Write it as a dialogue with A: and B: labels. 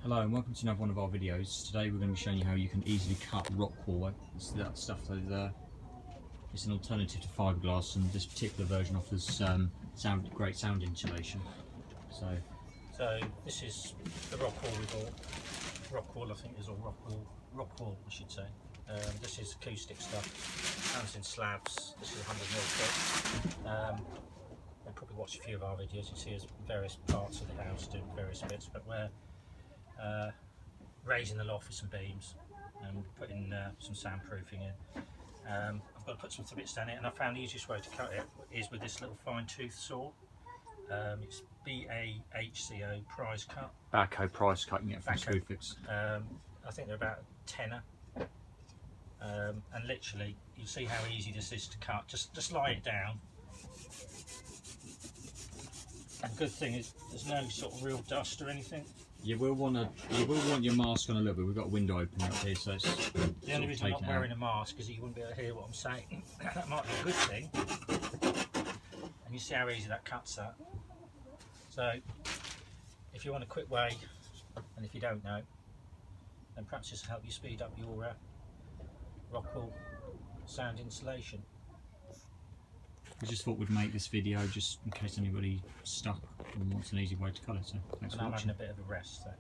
A: Hello and welcome to another one of our videos. Today we're going to be showing you how you can easily cut Rockwool. That stuff that it's an alternative to fiberglass, and this particular version offers great sound insulation. So
B: this is the Rockwool we bought. Rockwool, I think is all Rockwool I should say. This is acoustic stuff. Comes in slabs. This is 100mm thick. You'll probably watch a few of our videos. You see us various parts of the house doing various bits, but we're raising the loft with some beams and putting some soundproofing in. I've got to put some bits down it, and I found the easiest way to cut it is with this little fine tooth saw. It's BAHCO prize cut.
A: Backhoe price cut, you can get from Screwfix.
B: I think they're about a tenner. And literally, you see how easy this is to cut. Just lie it down. And the good thing is there's no sort of real dust or anything.
A: You will want your mask on a little bit. We've got a window open up here, so it's
B: the only reason I'm not wearing a mask is you wouldn't be able to hear what I'm saying. That might be a good thing. And you see how easy that cuts that. So if you want a quick way, and if you don't know, then perhaps this will help you speed up your Rockwool Sound Insulation.
A: We just thought we'd make this video just in case anybody's stuck and wants an easy way to cut it. So thanks for watching.
B: I'm having a bit of a rest. So.